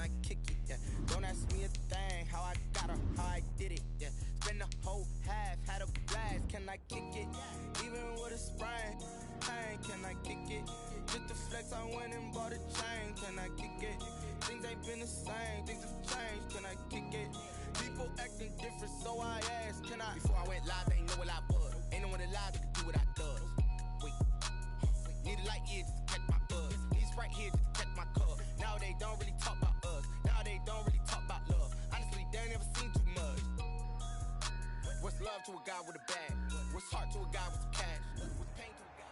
I kick it? Yeah. Don't ask me a thing, how I got her, how I did it. Yeah. Spend the whole half, had a blast. Can I kick it? Even with a sprain, pain, can I kick it? Just the flex, I went and bought a chain. Can I kick it? Things ain't been the same, things have changed. Can I kick it? People acting different, so I asked, can I? Before I went live, they ain't know what I was. Ain't no one alive that could do what I does. Wait, need a light here just to catch my buzz. Need Sprite here just to catch my cup. Now they don't really talk about us. Now they don't really talk about love. Honestly, they ain't never seen too much. What's love to a guy with a bag? What's heart to a guy with some cash? What's pain to a guy?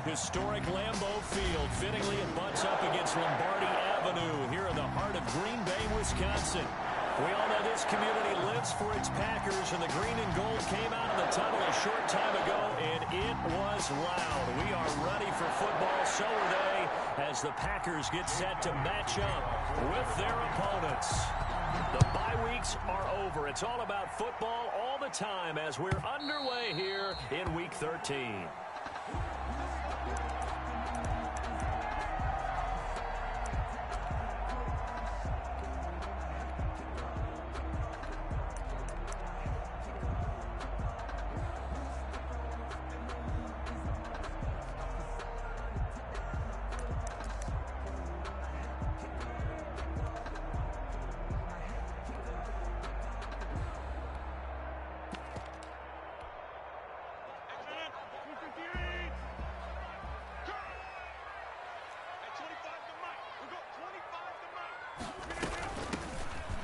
Historic Lambeau Field. Fittingly, it butts up against Lombardi Avenue here in the heart of Green Bay, Wisconsin. We all know this community lives for its Packers, and the green and gold came out of the tunnel a short time ago, and it was loud. We are ready for football, so are they, as the Packers get set to match up with their opponents. The bye weeks are over. It's all about football all the time as we're underway here in Week 13.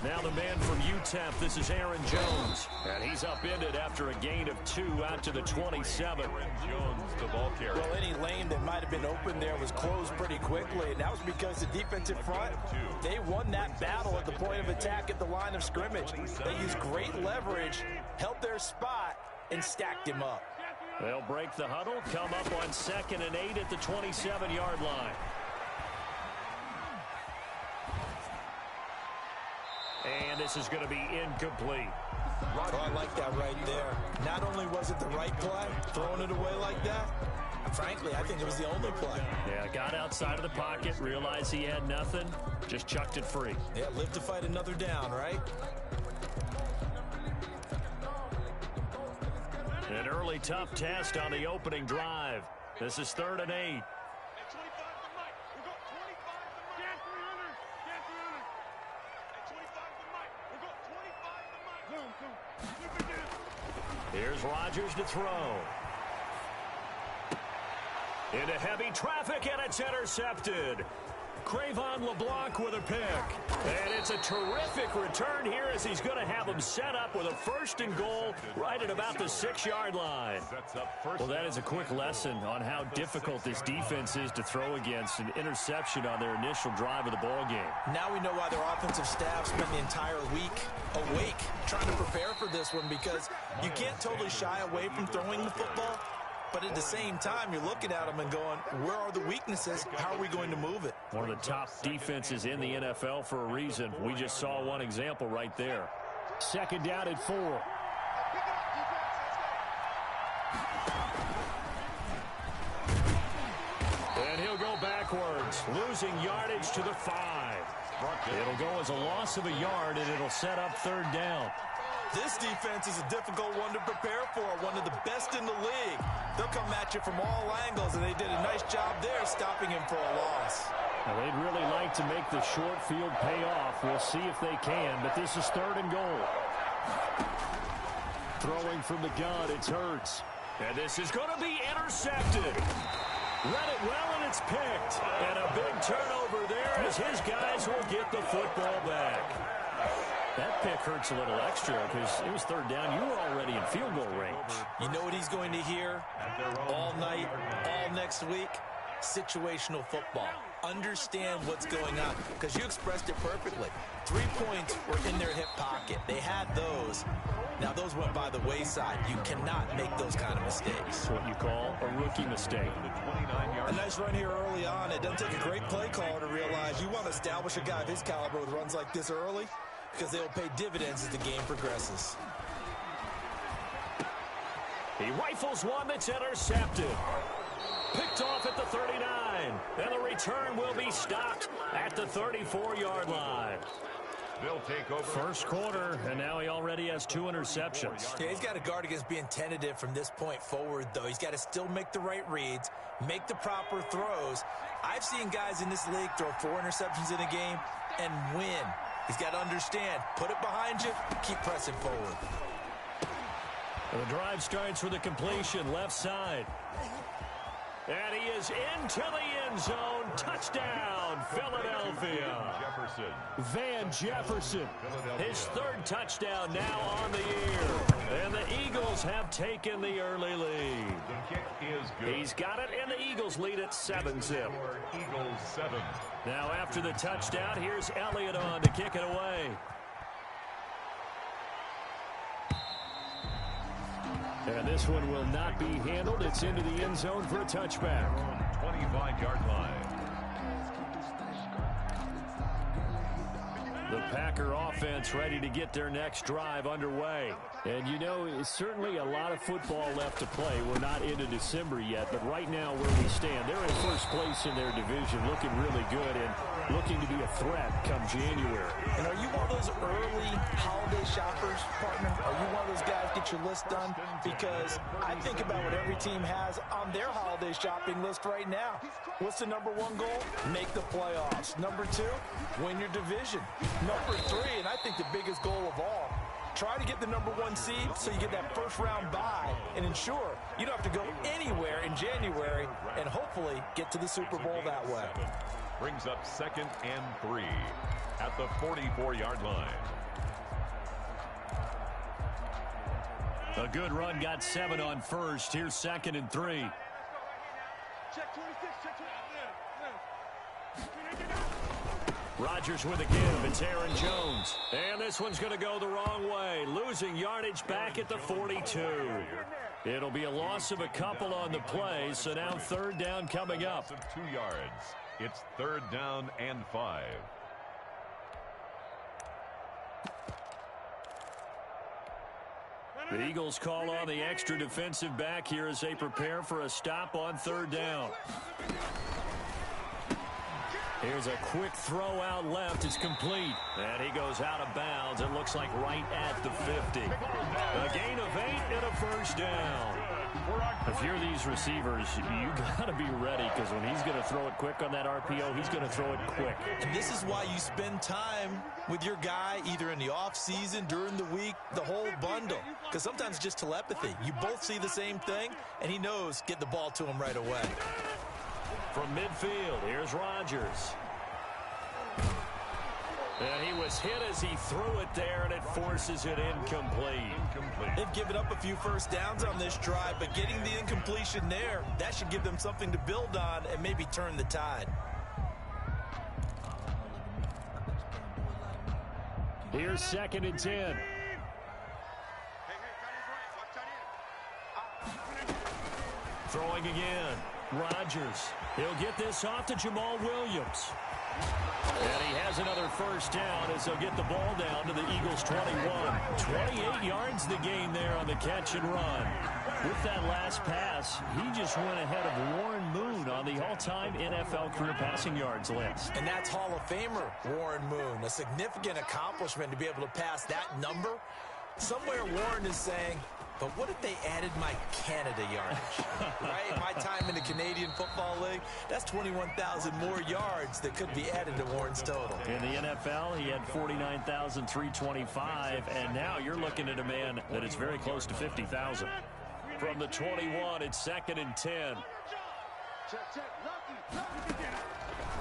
Now the man from UTEP, this is Aaron Jones. And he's upended after a gain of 2 out to the 27. Aaron Jones, the ball carrier. Well, any lane that might have been open there was closed pretty quickly, and that was because the defensive front, they won that battle at the point of attack at the line of scrimmage. They used great leverage, held their spot, and stacked him up. They'll break the huddle, come up on 2nd and 8 at the 27-yard line. And this is going to be incomplete. Oh, I like that right there. Not only was it the right play, throwing it away like that, frankly, I think it was the only play. Yeah, got outside of the pocket, realized he had nothing, just chucked it free. Yeah, live to fight another down, right? An early tough test on the opening drive. This is 3rd and 8. Here's Rodgers to throw. Into heavy traffic, and it's intercepted. Crayvon LeBlanc with a pick. And it's a terrific return here as he's going to have him set up with a 1st and goal right at about the 6-yard line. Well, that is a quick lesson on how difficult this defense is to throw against. An interception on their initial drive of the ball game. Now we know why their offensive staff spent the entire week awake trying to prepare for this one, because you can't totally shy away from throwing the football. But at the same time, you're looking at them and going, where are the weaknesses? How are we going to move it? One of the top defenses in the NFL for a reason. We just saw one example right there. 2nd down at 4. And he'll go backwards, losing yardage to the 5. It'll go as a loss of a yard, and it'll set up 3rd down. This defense is a difficult one to prepare for, one of the best in the league. They'll come at you from all angles, and they did a nice job there stopping him for a loss. Now, they'd really like to make the short field pay off. We'll see if they can, but this is 3rd and goal. Throwing from the gun, it's Hurts. And this is going to be intercepted. Read it well, and it's picked. And a big turnover there as his guys will get the football back. That pick hurts a little extra because it was 3rd down. You were already in field goal range. You know what he's going to hear all night, all next week? Situational football. Understand what's going on, because you expressed it perfectly. 3 points were in their hip pocket. They had those. Now, those went by the wayside. You cannot make those kind of mistakes. That's what you call a rookie mistake. A nice run here early on. It doesn't take a great play caller to realize you want to establish a guy of his caliber with runs like this early, because they will pay dividends as the game progresses. He rifles one that's intercepted. Picked off at the 39. And the return will be stopped at the 34-yard line. They'll take over. First quarter, and now he already has 2 interceptions. Yeah, he's got to guard against being tentative from this point forward, though. He's got to still make the right reads, make the proper throws. I've seen guys in this league throw 4 interceptions in a game and win. He's got to understand, put it behind you, keep pressing forward. The drive starts with a completion, left side. And he is into the end zone. Touchdown, Philadelphia. Van Jefferson. His 3rd touchdown now on the year. And the Eagles have taken the early lead. The kick is good. He's got it, and the Eagles lead at 7-zip. Eagles 7. Now after the touchdown, here's Elliott on to kick it away. And this one will not be handled. It's into the end zone for a touchback. 25-yard line. The Packer offense ready to get their next drive underway. And, you know, it's certainly a lot of football left to play. We're not into December yet, but right now where we stand, they're in first place in their division, looking really good and looking to be a threat come January. And are you one of those early holiday shoppers, partner? Are you one of those guys get your list done? Because I think about what every team has on their holiday shopping list right now. What's the number 1 goal? Make the playoffs. Number 2, win your division. Number 3, and I think the biggest goal of all, try to get the number 1 seed so you get that first-round bye and ensure you don't have to go anywhere in January and hopefully get to the Super Bowl that way. Brings up 2nd and 3 at the 44-yard line. A good run, got 7 on first. Here's 2nd and 3. Check 26, check 26. Rodgers with a give. It's Aaron Jones. And this one's going to go the wrong way. Losing yardage back at the 42. It'll be a loss of a couple on the play, so now 3rd down coming up. 2 yards. It's 3rd down and 5. The Eagles call on the extra defensive back here as they prepare for a stop on 3rd down. Here's a quick throw out left. It's complete. And he goes out of bounds. It looks like right at the 50. A gain of 8 and a first down. If you're these receivers, you got to be ready because when he's going to throw it quick on that RPO, he's going to throw it quick. And this is why you spend time with your guy either in the offseason, during the week, the whole bundle. Because sometimes it's just telepathy. You both see the same thing, and he knows get the ball to him right away. From midfield, here's Rodgers. And he was hit as he threw it there, and it forces it incomplete. They've given up a few first downs on this drive, but getting the incompletion there, that should give them something to build on and maybe turn the tide. Here's 2nd and 10. Throwing again. Rodgers. He'll get this off to Jamal Williams. And he has another first down as they'll get the ball down to the Eagles' 21. 28 yards the gain there on the catch and run. With that last pass, he just went ahead of Warren Moon on the all-time NFL career passing yards list. And that's Hall of Famer Warren Moon. A significant accomplishment to be able to pass that number. Somewhere Warren is saying, but what if they added my Canada yardage, right? My time in the Canadian Football League, that's 21,000 more yards that could be added to Warren's total. In the NFL, he had 49,325, and now you're looking at a man that is very close to 50,000. From the 21, it's 2nd and 10.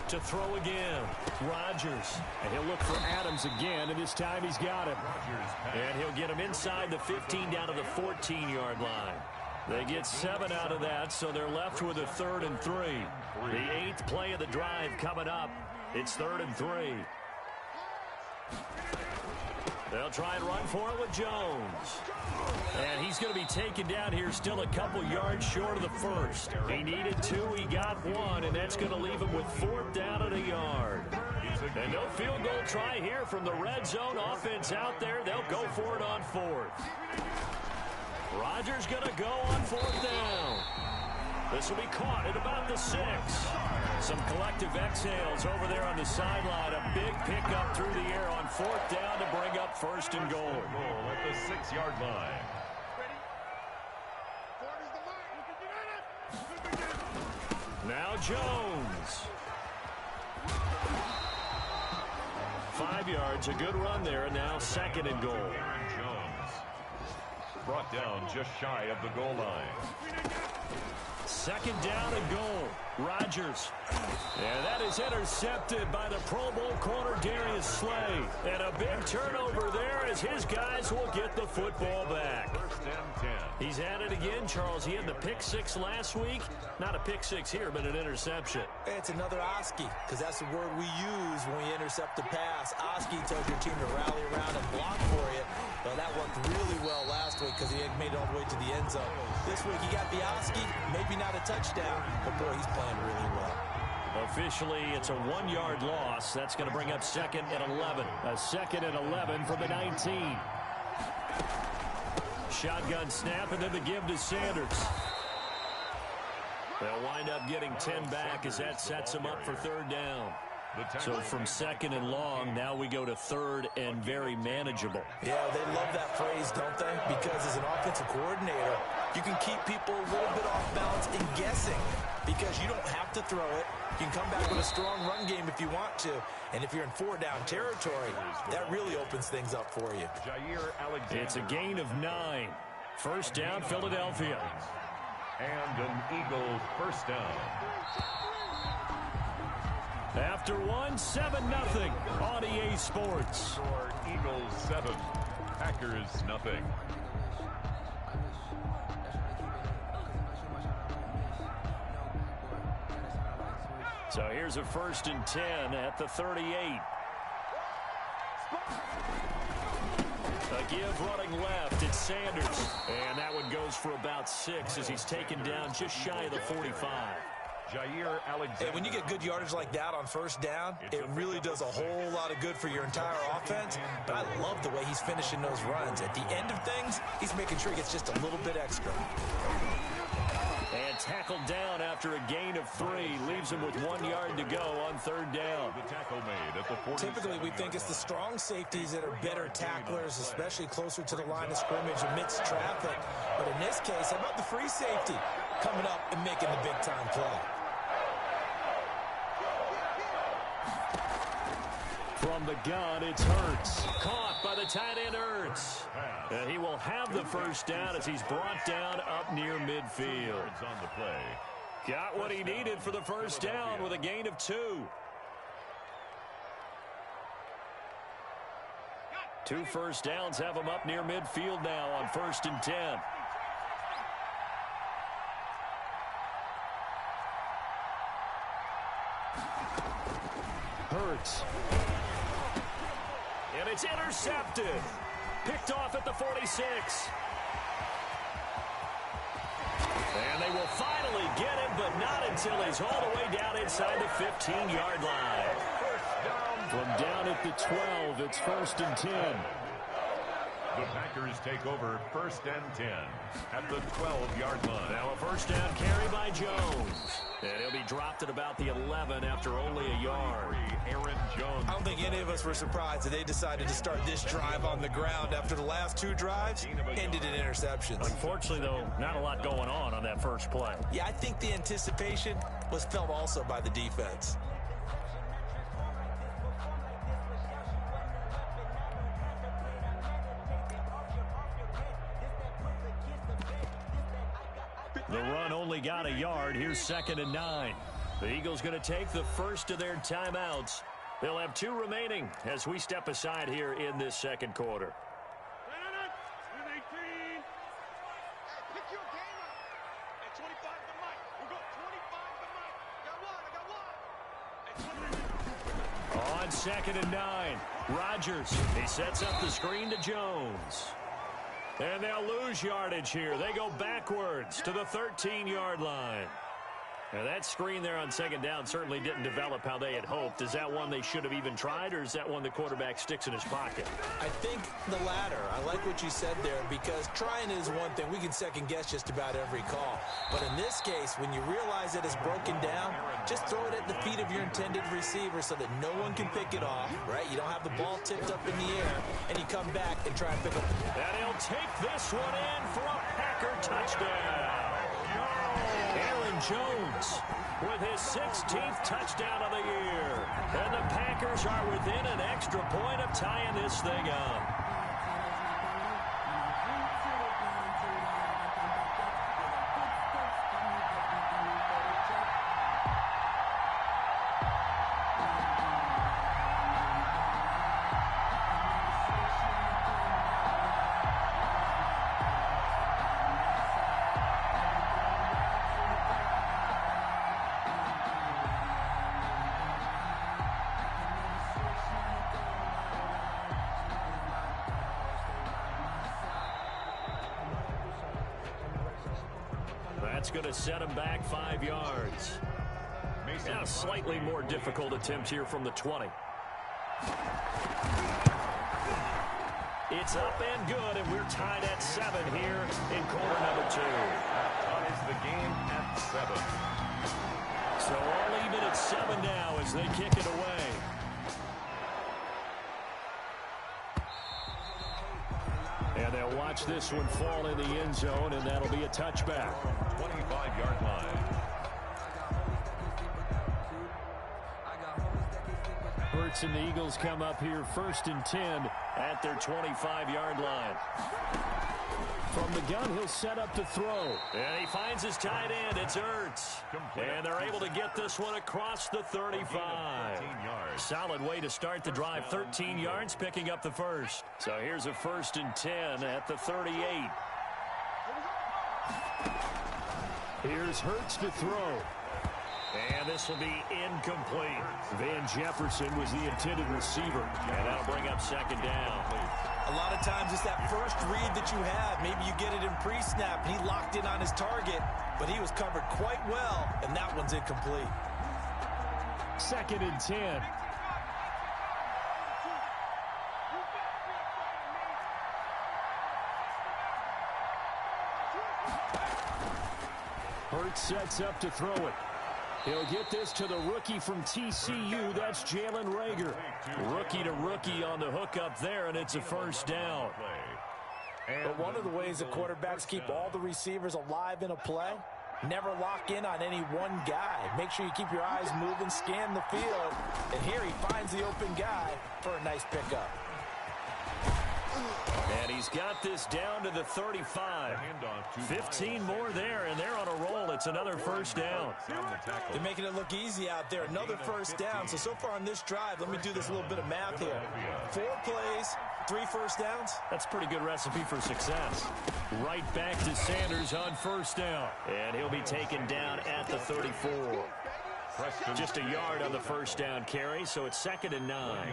To throw again, Rodgers. And he'll look for Adams again, and this time he's got him. And he'll get him inside the 15 down to the 14-yard line. They get 7 out of that, so they're left with a 3rd and 3. The 8th play of the drive coming up. It's 3rd and 3. They'll try and run for it with Jones. And he's going to be taken down here still a couple yards short of the first. He needed 2, he got 1, and that's going to leave him with 4th down at a yard. And no field goal try here from the red zone offense out there. They'll go for it on 4th. Rodgers going to go on 4th down. This will be caught at about the 6. Some collective exhales over there on the sideline. A big pickup through the air on 4th down to bring up 1st and goal. Goal at the 6-yard line. Now Jones. 5 yards, a good run there, and now 2nd and goal. Jones brought down just shy of the goal line. 2nd down and goal. Rodgers. And that is intercepted by the Pro Bowl corner Darius Slay. And a big turnover there as his guys will get the football back. 1st and 10. He's at it again, Charles. He had the pick 6 last week. Not a pick 6 here, but an interception. It's another Oski, because that's the word we use when we intercept the pass. Oski tells your team to rally around and block for you. Well, that worked really well last week because he had made it all the way to the end zone. This week he got the Oski, maybe not a touchdown, but boy, he's playing really well. Officially, it's a 1-yard loss. That's going to bring up 2nd and 11. A 2nd and 11 from the 19. Shotgun snap, and then the give to Sanders. They'll wind up getting 10 back as that sets them up for 3rd down. So from 2nd and long, now we go to 3rd and very manageable. Yeah, they love that phrase, don't they? Because as an offensive coordinator, you can keep people a little bit off balance and guessing because you don't have to throw it. You can come back with a strong run game if you want to. And if you're in 4-down territory, that really opens things up for you. It's a gain of 9. 1st down, Philadelphia. And an Eagles 1st down. After 7-0 on EA Sports. Score Eagles 7, Packers nothing. So here's a 1st and 10 at the 38. A give running left. It's Sanders. And that one goes for about 6 as he's taken down just shy of the 45. Jair Alexander. Hey, when you get good yardage like that on 1st down, it really does a whole lot of good for your entire offense. But I love the way he's finishing those runs. At the end of things, he's making sure he gets just a little bit extra. And tackled down after a gain of 3. Leaves him with 1 yard to go on 3rd down. The tackle made at the 40. Typically, we think it's the strong safeties that are better tacklers, especially closer to the line of scrimmage amidst traffic. But in this case, how about the free safety coming up and making the big-time play? From the gun, it's Hurts. Caught by the tight end, Hurts. And he will have the 1st down as he's brought down up near midfield. On the play. Got what he needed for the 1st down with a gain of 2. 2 1st downs have him up near midfield now on 1st and 10. Hurts. And it's intercepted. Picked off at the 46. And they will finally get him, but not until he's all the way down inside the 15-yard line. From down at the 12, it's 1st and 10. The Packers take over 1st and 10 at the 12-yard line. Now a 1st down carry by Jones. And he'll be dropped at about the 11 after only a yard. Aaron Jones. I don't think any of us were surprised that they decided to start this drive on the ground after the last 2 drives ended in interceptions. Unfortunately, though, not a lot going on that first play. Yeah, I think the anticipation was felt also by the defense. The run only got a yard. Here's 2nd and 9. The Eagles going to take the first of their timeouts. They'll have 2 remaining as we step aside here in this 2nd quarter. On 2nd and 9, Rodgers. He sets up the screen to Jones. And they'll lose yardage here. They go backwards to the 13-yard line. Now that screen there on second down certainly didn't develop how they had hoped. Is that one they should have even tried, or is that one the quarterback sticks in his pocket? I think the latter. I like what you said there, because trying is one thing. We can second-guess just about every call. But in this case, when you realize that it's broken down, just throw it at the feet of your intended receiver so that no one can pick it off, right? You don't have the ball tipped up in the air, and you come back and try and pick up. And he'll take this one in for a Packer touchdown. Aaron Jones with his 16th touchdown of the year. And the Packers are within an extra point of tying this thing up. That's going to set him back 5 yards. Now a slightly more difficult attempt here from the 20. It's up and good, and we're tied at 7 here in quarter number 2. That ties the game at 7. So all even at 7 now as they kick it away. And they'll watch this one fall in the end zone, and that'll be a touchback. 25-yard line. Hurts and the Eagles come up here 1st and 10 at their 25-yard line. From the gun, he'll set up to throw. And he finds his tight end. It's Hurts. And they're able to get this one across the 35. Solid way to start the drive. 13 yards, picking up the first. So here's a 1st and 10 at the 38. Here's Hurts to throw. And this will be incomplete. Van Jefferson was the intended receiver. And that'll bring up 2nd down. A lot of times it's that first read that you have. Maybe you get it in pre-snap, and he locked in on his target, but he was covered quite well, and that one's incomplete. 2nd and 10. Hurts sets up to throw it. He'll get this to the rookie from TCU. That's Jalen Reagor. Rookie to rookie on the hook up there, and it's a 1st down. But one of the ways the quarterbacks keep all the receivers alive in a play, never lock in on any one guy. Make sure you keep your eyes moving, scan the field, and here he finds the open guy for a nice pickup. And he's got this down to the 35. 15 more there, and they're on a roll. It's another 1st down. They're making it look easy out there. Another 1st down. So far on this drive, let me do this little bit of math here. 4 plays, 3 1st downs. That's a pretty good recipe for success. Right back to Sanders on 1st down. And he'll be taken down at the 34. Just a yard on the 1st down carry, so it's 2nd and 9.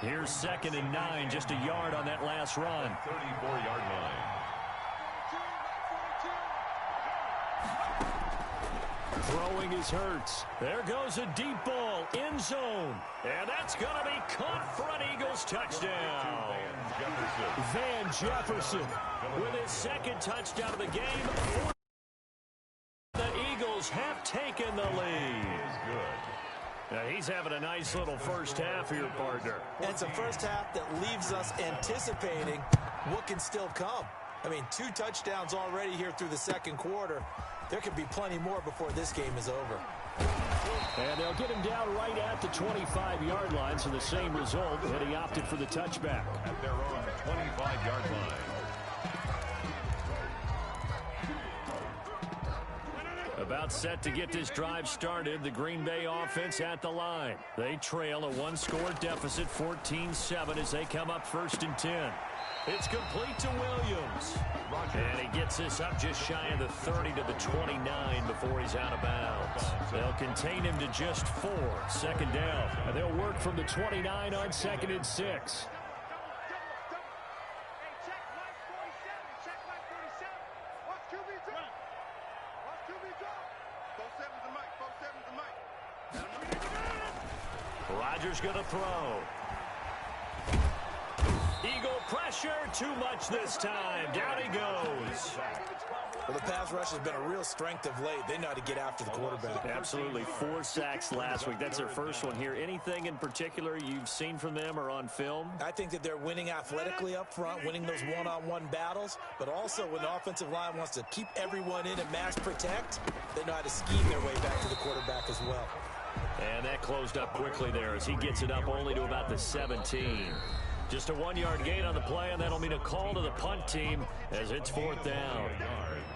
Here's 2nd and 9, just a yard on that last run. 34-yard line. Throwing is Hurts. There goes a deep ball, end zone. And that's going to be caught for an Eagles touchdown. Van Jefferson with his 2nd touchdown of the game. The Eagles have taken the lead. Now he's having a nice little first half here, partner. And it's a first half that leaves us anticipating what can still come. I mean, 2 touchdowns already here through the 2nd quarter. There could be plenty more before this game is over. And they'll get him down right at the 25-yard line, so the same result, and he opted for the touchback. At their own 25-yard line. About set to get this drive started, the Green Bay offense at the line. They trail a 1-score deficit, 14-7, as they come up 1st and 10. It's complete to Williams. And he gets this up just shy of the 30 to the 29 before he's out of bounds. They'll contain him to just 4, 2nd down. And they'll work from the 29 on 2nd and 6. Watch QB drop. Watch QB drop. Those 7s Rodgers going to throw. Eagle pressure, too much this time. Down he goes. Well, the pass rush has been a real strength of late. They know how to get after the quarterback. Absolutely. 4 sacks last week. That's their first one here. Anything in particular you've seen from them or on film? I think that they're winning athletically up front, winning those one-on-one battles, but also when the offensive line wants to keep everyone in and mass protect, they know how to scheme their way back to the quarterback as well. And that closed up quickly there as he gets it up only to about the 17. Just a 1-yard gain on the play, and that'll mean a call to the punt team as it's 4th down.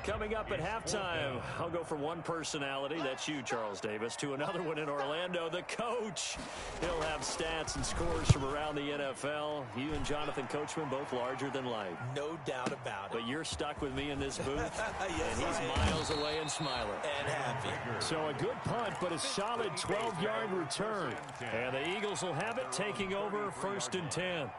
Coming up at halftime, I'll go from one personality, that's you, Charles Davis, to another one in Orlando, the coach. He'll have stats and scores from around the NFL. You and Jonathan Coachman both larger than life. No doubt about it. But you're stuck with me in this booth, yes, and he's miles away and smiling. And happy. So a good punt, but a solid 12-yard return. And the Eagles will have it, taking over 1st and 10.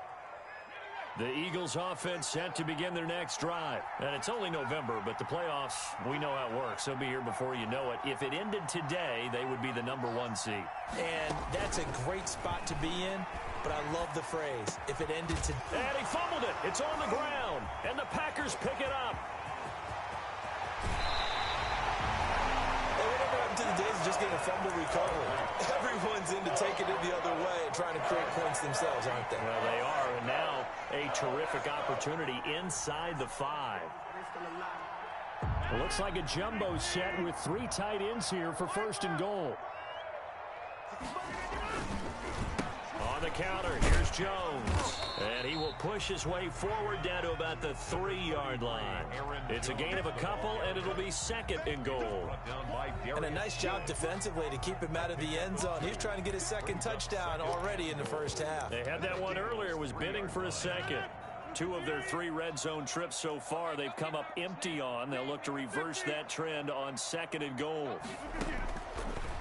The Eagles offense set to begin their next drive. And it's only November, but the playoffs, we know how it works. They'll be here before you know it. If it ended today, they would be the #1 seed. And that's a great spot to be in, but I love the phrase, if it ended today. And he fumbled it. It's on the ground. And the Packers pick it up. Hey, whatever happened to the days of just getting a fumble recovery? Everyone's into taking it the other way and trying to create points themselves, aren't they? Well, they are, and now a terrific opportunity inside the 5. Looks like a jumbo set with 3 tight ends here for 1st and goal. On the counter, here's Jones. And he will push his way forward down to about the 3-yard line. It's a gain of a couple, and it'll be 2nd and goal. And a nice job defensively to keep him out of the end zone. He's trying to get his 2nd touchdown already in the first half. They had that one earlier, was bidding for a 2nd. 2 of their 3 red zone trips so far they've come up empty on. They'll look to reverse that trend on 2nd and goal.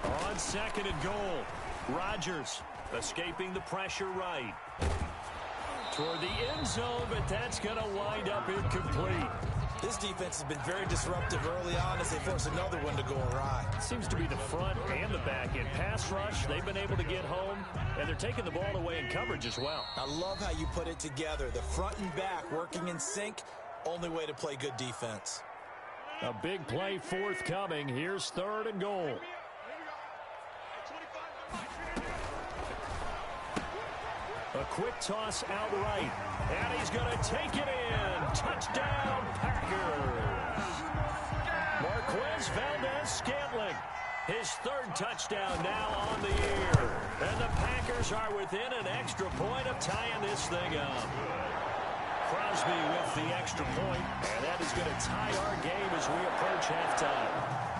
On 2nd and goal, Rodgers escaping the pressure right. Toward the end zone, but that's going to wind up incomplete. This defense has been very disruptive early on as they force another one to go awry. Seems to be the front and the back end. Pass rush, they've been able to get home, and they're taking the ball away in coverage as well. I love how you put it together. The front and back working in sync, only way to play good defense. A big play forthcoming. Here's 3rd and goal. A quick toss out right. And he's going to take it in. Touchdown, Packers. Marquez Valdez-Scantling. His 3rd touchdown now on the year. And the Packers are within an extra point of tying this thing up. Crosby with the extra point. And that is going to tie our game as we approach halftime.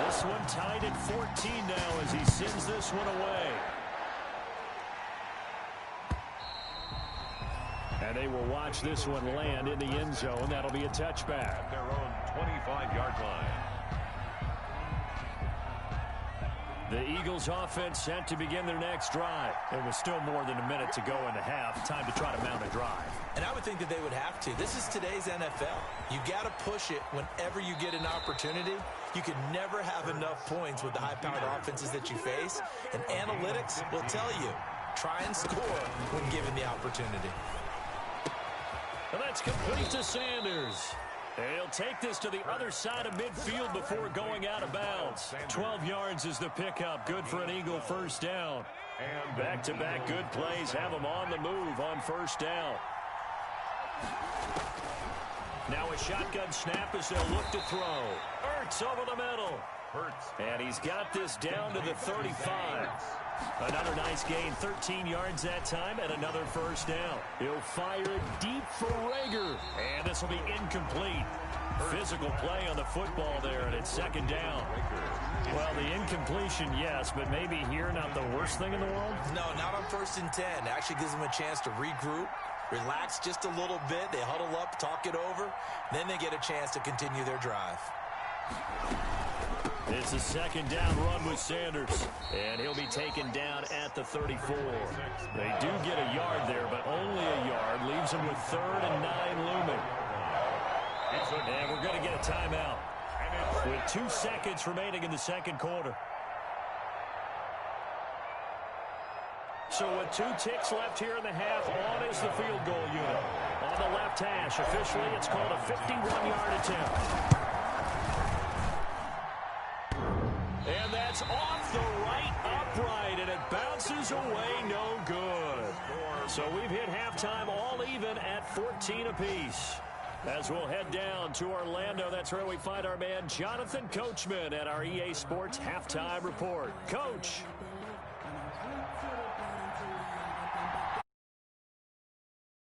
This one tied at 14 now as he sends this one away. And they will watch this one land in the end zone. That'll be a touchback. At their own 25-yard line. The Eagles offense set to begin their next drive. There was still more than a minute to go in the half. Time to try to mount a drive. And I would think that they would have to. This is today's NFL. You got to push it whenever you get an opportunity. You can never have enough points with the high-powered offenses that you face. And analytics will tell you, try and score when given the opportunity. And that's complete to Sanders. He'll take this to the other side of midfield before going out of bounds. 12 yards is the pickup. Good for an Eagle 1st down. And back-to-back good plays have them on the move on 1st down. Now a shotgun snap as they'll look to throw. Ertz over the middle. And he's got this down to the 35. Another nice gain, 13 yards that time, and another 1st down. He'll fire it deep for Rager, and this will be incomplete. Physical play on the football there, and it's 2nd down. Well, the incompletion, yes, but maybe here not the worst thing in the world? No, not on 1st and 10. It actually gives them a chance to regroup, relax just a little bit. They huddle up, talk it over. Then they get a chance to continue their drive. It's a 2nd down run with Sanders, and he'll be taken down at the 34. They do get a yard there, but only a yard. Leaves them with 3rd and 9 looming. And we're going to get a timeout with 2 seconds remaining in the 2nd quarter. So with 2 ticks left here in the half, on is the field goal unit. On the left hash, officially it's called a 51-yard attempt. And that's off the right upright, and it bounces away, no good. So we've hit halftime all even at 14 apiece. As we'll head down to Orlando, that's where we find our man Jonathan Coachman at our EA Sports Halftime Report. Coach.